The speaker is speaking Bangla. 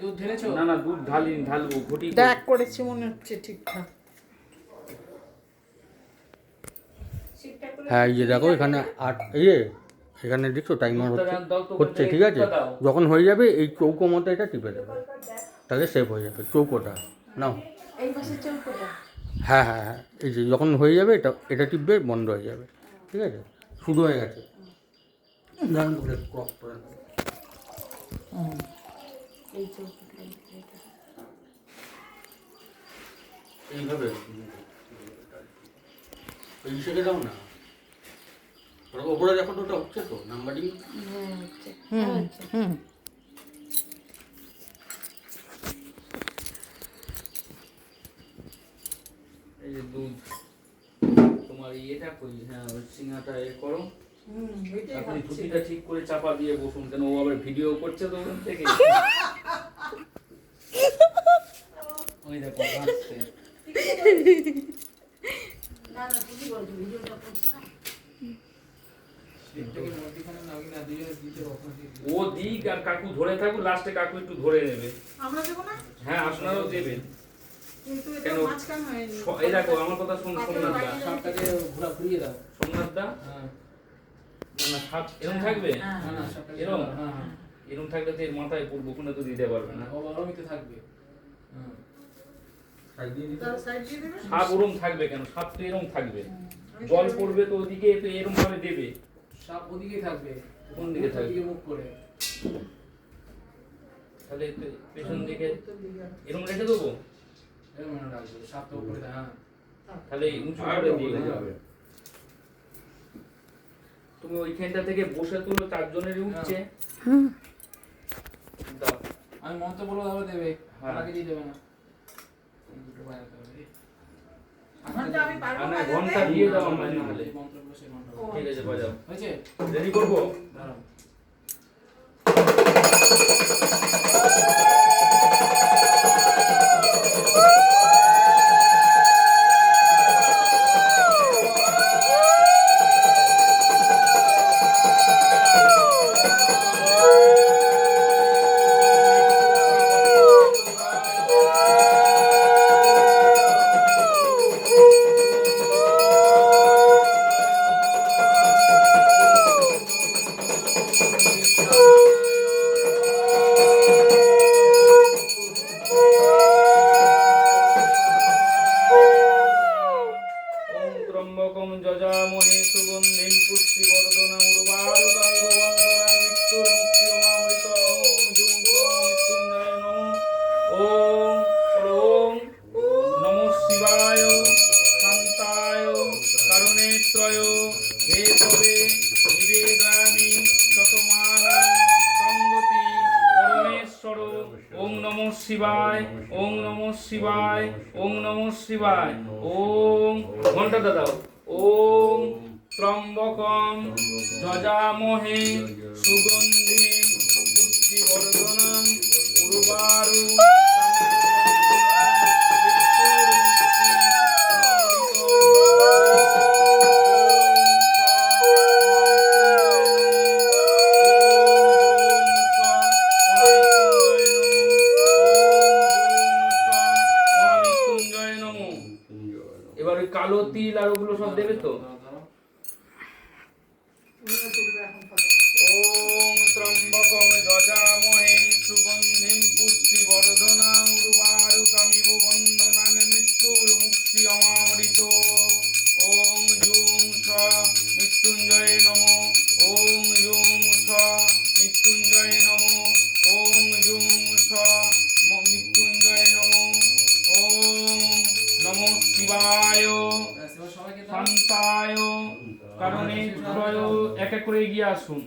দুধ ঢেলেছো? না না, দুধ ঢালিনি, ঢালবো। ঘটি দেখ করেছি মনে হচ্ছে ঠিকঠাক। হ্যাঁ এই যে দেখো এখানে এখানে দেখছো টাইমার হচ্ছে ঠিক আছে। যখন হয়ে যাবে এই চৌকো মতো এটা টিপে দেবে, তাহলে সেভ হয়ে যাবে চৌকোটা। নাও হ্যাঁ হ্যাঁ হ্যাঁ, এই যে যখন হয়ে যাবে এটা এটা টিপবে, বন্ধ হয়ে যাবে। ঠিক আছে, শুরু হয়ে গেছে। এইভাবে শেখে দাও না, ওপরে দেখো তো ওটা হচ্ছে তো নাম্বারিং। এই যে দুধ তোমার ইয়েটা কই, হ্যাঁ ওই সিঙ্গাটা এ করো। আপনি ধুতিটা ঠিক করে চাপা দিয়ে বসুন, কেন ও আবার ভিডিও করছে তো ওখান থেকে। ওই দেখো আসছে। না না তুমি বলছো ভিডিওটা করছ না। ও দিক আর কাকু ধরে থাকুক, লাস্টে কাকু একটু ধরে নেবে। আমরা দেবো না? হ্যাঁ আপনারাও দেবেন। কিন্তু এটা মাঝখান হয়নি। এই দেখো আমার কথা শুন, সোমনাথ দা সাপটাকে ঘুরিয়ে দাও। সোমনাথ দা না সাপ এরকম থাকবে, এরকম এরকম থাকলে তো এর মাথায় পড়বো, ওখানে তো দিতে পারবে না। ওরমিতে থাকবে। সাপ ওরম থাকবে কেন, সাপ তো এরকম থাকবে, জল পড়বে তো ওদিকে, তো এরকম ভাবে দেবে। সাপ ওদিকেই থাকবে। কোন দিকে থাকবে? মুখ করে। তাহলে পেছন দিকে এরকম রেখে দেবো। এরকম রাখবে, সাপ তো উপরে। হ্যাঁ তাহলে উঁচু করে দিয়ে যাবে। তুমি ওইখানটা থেকে বসে তুলো, চারজনেরই উঠছে। দাও আমি মন্ত্র বলবো তাহলে দেবে, হ্যাঁ। আমাকে দিয়ে দেবে না। দুটো পায়ে হবে। ঘন্টা দিয়ে দাও আমার নাহলে। মন্ত্রগুলো সেই মন্ত্র। ঠিক আছে বাজাও। হয়েছে? রেডি করবো? দাঁড়াও। ত্রম্বকম যজামহে সুগন্ধিম পুষ্টিবর্ধনম উর্বারুকমিব বন্দনা মৃত্যুর্মুক্ষিয়মামৃতম জুং মৃত্যুঞ্জয় নমঃ। ওম নমঃ শিবায় শান্তায় কারণেত্রয় হেতবে নিবেদয়ামি শতমালাং সঙ্গতি পরমেশ্বর। ওম নমঃ শিবায়, ওম নমঃ শিবায়, ওম নমঃ শিবায়। ওম ঘন্টাটা দাও। ওম ত্রম্বকম যজামহে সুগন্ধিম পুষ্টিবর্ধনম উর্বারু এবার ওই কালো তিল আর ওগুলো সব দেবে তো। ওম ত্রম্বকম যজামহে সুগন্ধিম পুষ্টিবর্ধনম উর্বারুকমিব বন্দনাং মৃত্যুর্মুক্ষিয়মামৃত। ওম জুং স মৃত্যুঞ্জয় নমঃ। ওম জুং স মৃত্যুঞ্জয় নমঃ। ওম জুং স মৃত্যুঞ্জয় নমঃ। ওম নমঃ শিবায় শান্তায় কারণেত্রয়। এক এক করে এগিয়ে আসুন।